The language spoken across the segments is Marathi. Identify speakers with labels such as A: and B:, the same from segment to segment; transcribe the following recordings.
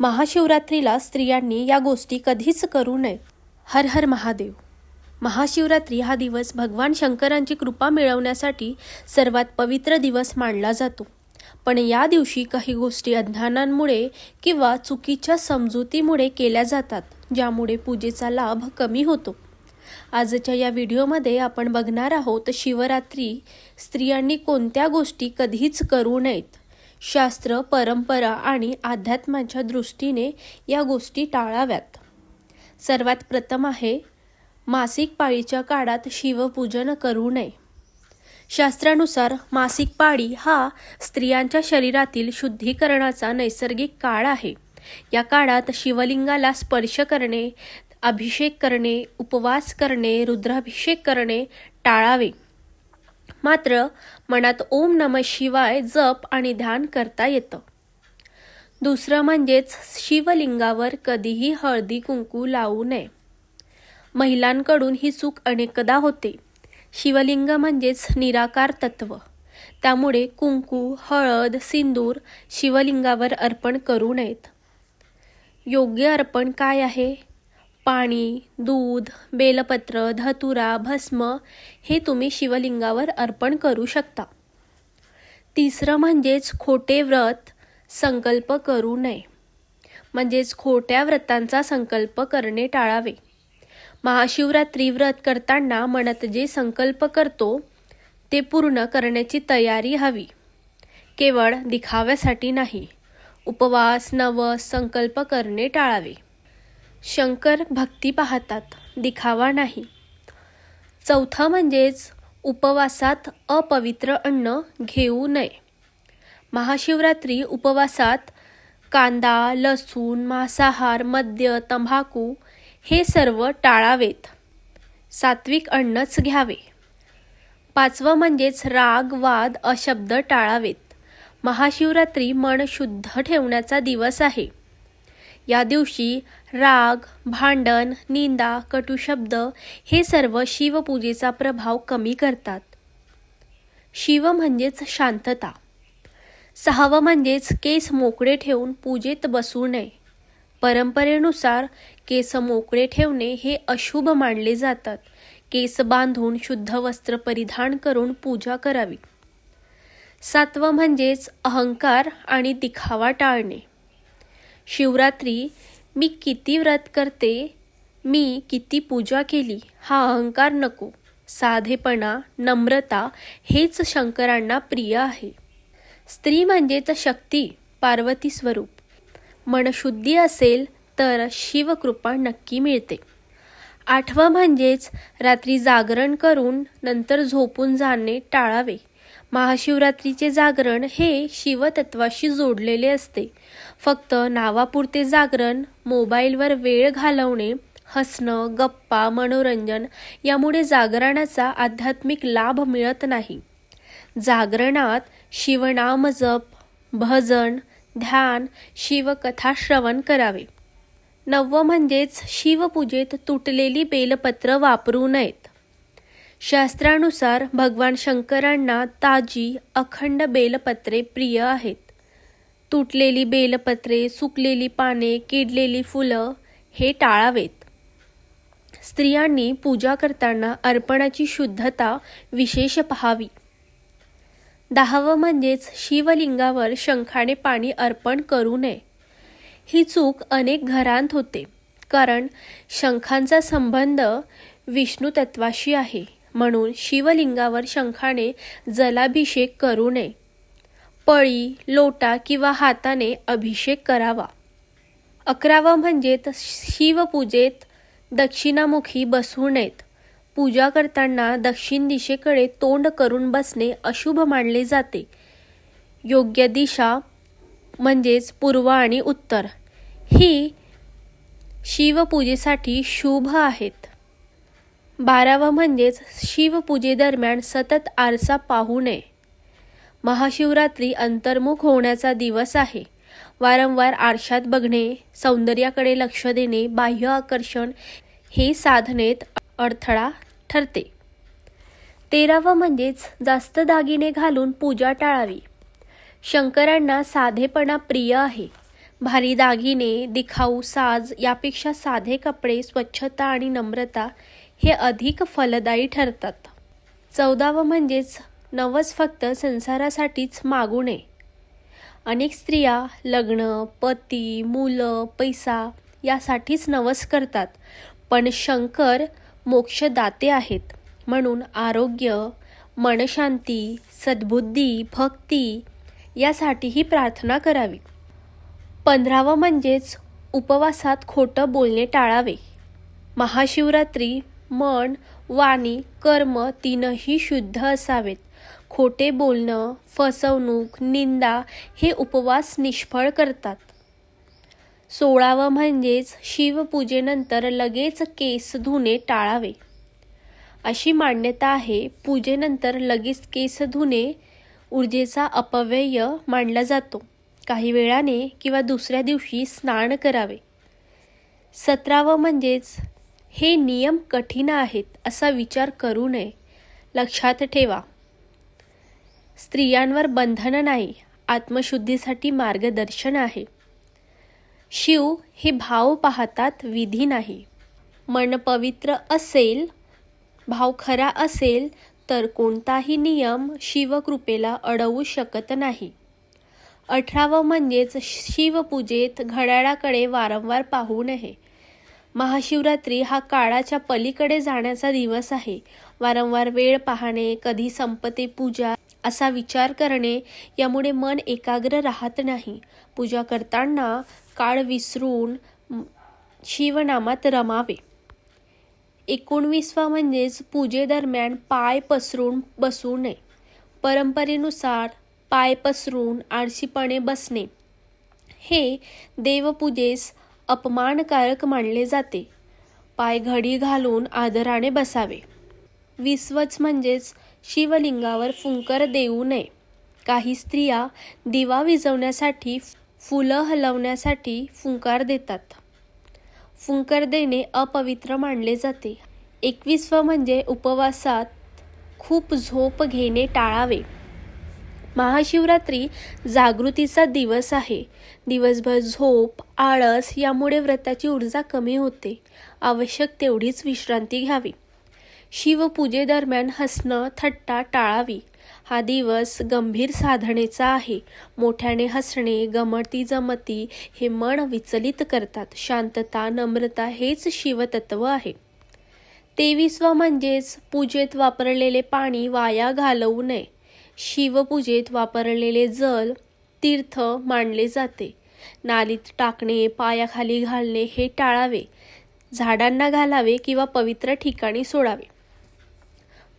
A: महाशिवरात्रीला स्त्रियांनी या गोष्टी कधीच करू नयेत. हर हर महादेव. महाशिवरात्री हा दिवस भगवान शंकरांची कृपा मिळवण्यासाठी सर्वात पवित्र दिवस मानला जातो. पण या दिवशी काही गोष्टी अज्ञानामुळे किंवा चुकीच्या समजुतीमुळे केल्या जातात, ज्यामुळे पूजेचा लाभ कमी होतो. आजच्या या व्हिडिओमध्ये आपण बघणार आहोत शिवरात्री स्त्रियांनी कोणत्या गोष्टी कधीच करू नयेत. शास्त्र, परंपरा आणि अध्यात्माच्या दृष्टीने या गोष्टी टाळाव्यात. सर्वात प्रथम आहे, मासिक पाळीच्या काळात शिवपूजन करू नये. शास्त्रानुसार मासिक पाळी हा स्त्रियांच्या शरीरातील शुद्धीकरणाचा नैसर्गिक काळ आहे. या काळात शिवलिंगाला स्पर्श करणे, अभिषेक करणे, उपवास करणे, रुद्राभिषेक करणे टाळावे. मात्र मनात ओम नमः शिवाय जप आणि ध्यान करता येतं. दुसरं म्हणजेच शिवलिंगावर कधीही हळदी कुंकू लावू नये. महिलांकडून ही चूक अनेकदा होते. शिवलिंग म्हणजेच निराकार तत्व, त्यामुळे कुंकू, हळद, सिंदूर शिवलिंगावर अर्पण करू नयेत. योग्य अर्पण काय आहे? पाणी, दूध, बेलपत्र, धतुरा, भस्म हे तुम्ही शिवलिंगावर अर्पण करू शकता. तिसरं म्हणजेच खोटे व्रत संकल्प करू नये. म्हणजेच खोट्या व्रतांचा संकल्प करणे टाळावे. महाशिवरात्री व्रत करताना मनात जे संकल्प करतो ते पूर्ण करण्याची तयारी हवी, केवळ दिखाव्यासाठी नाही. उपवास, नवस, संकल्प करणे टाळावे. शंकर भक्ती पाहतात, दिखावा नाही. चौथा म्हणजेच उपवासात अपवित्र अन्न घेऊ नये. महाशिवरात्री उपवासात कांदा, लसूण, मांसाहार, मद्य, तंबाखू हे सर्व टाळावेत. सात्विक अन्नच घ्यावे. पाचवं म्हणजेच राग, वाद, अशब्द टाळावेत. महाशिवरात्री मन शुद्ध ठेवण्याचा दिवस आहे. या दिवशी राग, भांडण, निंदा, कटुशब्द हे सर्व शिवपूजेचा प्रभाव कमी करतात. शिव म्हणजेच शांतता. सहावं म्हणजेच केस मोकळे ठेवून पूजेत बसू नये. परंपरेनुसार केस मोकळे ठेवणे हे अशुभ मानले जातात. केस बांधून शुद्ध वस्त्र परिधान करून पूजा करावी. सातवं म्हणजेच अहंकार आणि दिखावा टाळणे. शिवरात्री मी किती व्रत करते, मी किती पूजा केली हा अहंकार नको. साधेपणा, नम्रता हेच शंकरांना प्रिय आहे. स्त्री म्हणजेच शक्ती, पार्वती स्वरूप. मनशुद्धी असेल तर शिवकृपा नक्की मिळते. आठवं म्हणजेच रात्री जागरण करून नंतर झोपून जाणे टाळावे. महाशिवरात्रीचे जागरण हे शिवतत्वाशी जोडलेले असते. फक्त नावापुरते जागरण, मोबाईलवर वेळ घालवणे, हसणं, गप्पा, मनोरंजन यामुळे जागरणाचा आध्यात्मिक लाभ मिळत नाही. जागरणात शिवनाम जप, भजन, ध्यान, शिवकथा श्रवण करावे. नववं म्हणजेच शिवपूजेत तुटलेली बेलपत्र वापरू नयेत. शास्त्रानुसार भगवान शंकरांना ताजी, अखंड बेलपत्रे प्रिय आहेत. तुटलेली बेलपत्रे, सुकलेली पाने, किडलेली फुलं हे टाळावेत. स्त्रियांनी पूजा करताना अर्पणाची शुद्धता विशेष पाहावी. 10वं म्हणजेच शिवलिंगावर शंखाने पाणी अर्पण करू नये. ही चूक अनेक घरांत होते, कारण शंखांचा संबंध विष्णू तत्वाशी आहे. म्हणून शिवलिंगावर शंखाने जलाभिषेक करू नये. पळी, लोटा किंवा हाताने अभिषेक करावा. 11वं म्हणजेच शिवपूजेत दक्षिणामुखी बसू नयेत. पूजा करताना दक्षिण दिशेकडे तोंड करून बसणे अशुभ मानले जाते. योग्य दिशा म्हणजेच पूर्व आणि उत्तर ही शिवपूजेसाठी शुभ आहेत. 12वं म्हणजेच शिवपूजेदरम्यान सतत आरसा पाहू नये. महाशिवरात्री अंतर्मुख होण्याचा दिवस आहे. वारंवार आरशात बघणे, सौंदर्याकडे लक्ष देणे, बाह्य आकर्षण हे साधनेत अडथळा ठरते. 13वं म्हणजेच जास्त दागिने घालून पूजा टाळावी. शंकरांना साधेपणा प्रिय आहे. भारी दागिने, दिखाऊ साज यापेक्षा साधे कपडे, स्वच्छता आणि नम्रता हे अधिक फलदायी ठरतात. 14वं म्हणजेच नवस फक्त संसारासाठीच मागू नये. अनेक स्त्रिया लग्न, पती, मुलं, पैसा यासाठीच नवस करतात, पण शंकर मोक्षदाते आहेत म्हणून आरोग्य, मनशांती, सद्बुद्धी, भक्ती यासाठीही प्रार्थना करावी. 15वं म्हणजेच उपवासात खोटं बोलणे टाळावे. महाशिवरात्री मन, वाणी, कर्म तीनही शुद्ध असावेत. खोटे बोलणं, फसवणूक, निंदा हे उपवास निष्फळ करतात. 16वं म्हणजेच शिवपूजेनंतर लगेच केस धुणे टाळावे. अशी मान्यता आहे, पूजेनंतर लगेच केस धुणे ऊर्जेचा अपव्यय मानला जातो. काही वेळाने किंवा दुसऱ्या दिवशी स्नान करावे. 17वं म्हणजेच हे नियम कठीण आहेत असा विचार करू नये. लक्षात ठेवा, स्त्रियांवर बंधन नाही, आत्मशुद्धीसाठी मार्गदर्शन आहे. शिव हे भाव पाहतात, विधी नाही. मन पवित्र असेल, भाव खरा असेल तर कोणताही नियम शिवकृपेला अडवू शकत नाही. 18वं म्हणजेच शिवपूजेत घड्याळाकडे वारंवार पाहू नये. महाशिवरात्री हा काळाच्या पलीकडे जाण्याचा दिवस आहे. वारंवार वेळ पाहणे, कधी संपते पूजा असा विचार करणे यामुळे मन एकाग्र राहत नाही. पूजा करताना काळ विसरून शिवनामात रमावे. 19वां म्हणजेच पूजेदरम्यान पाय पसरून बसू नये. परंपरेनुसार पाय पसरून आळशीपणे बसणे हे देवपूजेस अपमानकारक मानले जाते. पाय घडी घालून आदराने बसावे. 20वं म्हणजेच शिवलिंगावर फुंकर देऊ नये. काही स्त्रिया दिवा विझवण्यासाठी, फुलं हलवण्यासाठी फुंकार देतात. फुंकर देणे अपवित्र मानले जाते. 21वं म्हणजे उपवासात खूप झोप घेणे टाळावे. महाशिवरात्री जागृतीचा दिवस आहे. दिवसभर झोप, आळस यामुळे व्रताची ऊर्जा कमी होते. आवश्यक तेवढीच विश्रांती घ्यावी. शिवपूजेदरम्यान हसणं, थट्टा टाळावी. हा दिवस गंभीर साधनेचा आहे. मोठ्याने हसणे, गमती जमती हे मन विचलित करतात. शांतता, नम्रता हेच शिवतत्व आहे. 23वं म्हणजेच पूजेत वापरलेले पाणी वाया घालवू नये. शिवपूजेत वापरलेले जल तीर्थ मानले जाते. नालीत टाकणे, पायाखाली घालणे हे टाळावे. झाडांना घालावे किंवा पवित्र ठिकाणी सोडावे.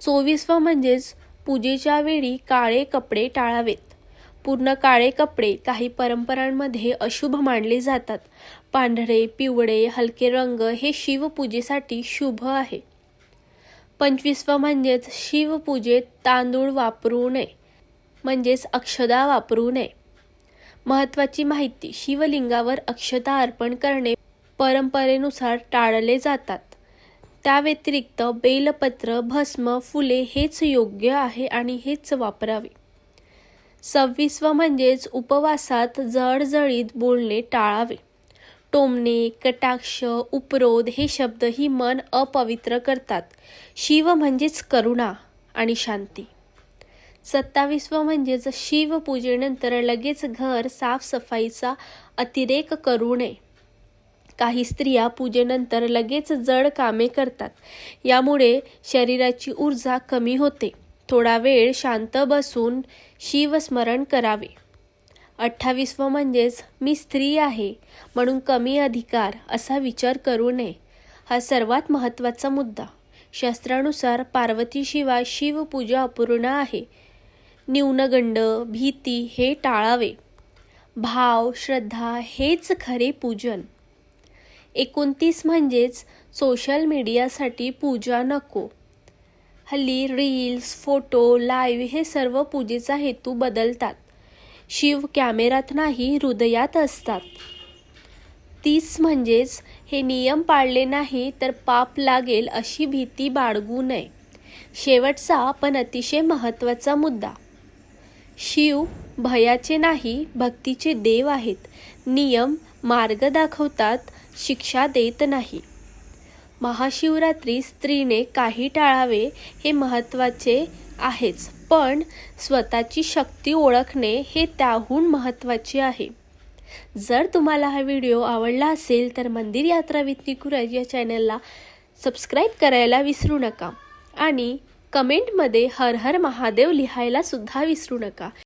A: 24वं म्हणजेच पूजेच्या वेळी काळे कपडे टाळावेत. पूर्ण काळे कपडे काही परंपरांमध्ये अशुभ मानले जातात. पांढरे, पिवळे, हलके रंग हे शिवपूजेसाठी शुभ आहे. 25वं म्हणजेच शिवपूजेत तांदूळ वापरू नये, म्हणजेच अक्षदा वापरू नये. महत्त्वाची माहिती, शिवलिंगावर अक्षता अर्पण करणे परंपरेनुसार टाळले जातात. त्या व्यतिरिक्त बेलपत्र, भस्म, फुले हेच योग्य आहे आणि हेच वापरावे. 26वं म्हणजेच उपवासात जळजळीत बोलणे टाळावे. टोमणे, कटाक्ष, उपरोध हे शब्दही मन अपवित्र करतात. शिव म्हणजेच करुणा आणि शांती. 27वं म्हणजेच शिवपूजेनंतर लगेच घर साफसफाईचा अतिरेक करू नये. काही स्त्रिया पूजेनंतर लगेच जड कामे करतात. यामुळे शरीराची ऊर्जा कमी होते. थोडा वेळ शांत बसून शिवस्मरण करावे. 28वं म्हणजेच मी स्त्री आहे म्हणून कमी अधिकार असा विचार करू नये. हा सर्वात महत्त्वाचा मुद्दा. शास्त्रानुसार पार्वतीशिवाय शिवपूजा अपूर्ण आहे. न्यूनगंड, भीती हे टाळावे. भाव, श्रद्धा हेच खरे पूजन. 29 म्हणजेच सोशल मीडियासाठी पूजा नको. हल्ली रील्स, फोटो, लाईव्ह हे सर्व पूजेचा हेतू बदलतात. शिव कॅमेऱ्यात नाही, हृदयात असतात. 30 म्हणजेच हे नियम पाळले नाही तर पाप लागेल अशी भीती बाळगू नये. शेवटचा पण अतिशय महत्त्वाचा मुद्दा. शिव भयाचे नाही, भक्तीचे देव आहेत. नियम मार्ग दाखवतात, शिक्षा देत नाही. महाशिवरात्री स्त्रीने काही टाळावे हे महत्त्वाचे आहेच, पण स्वतःची शक्ती ओळखणे हे त्याहून महत्त्वाचे आहे. जर तुम्हाला हा व्हिडिओ आवडला असेल तर मंदिर यात्रा विथ निकुराज या चॅनलला सबस्क्राईब करायला विसरू नका आणि कमेंटमध्ये हर हर महादेव लिहायला सुद्धा विसरू नका.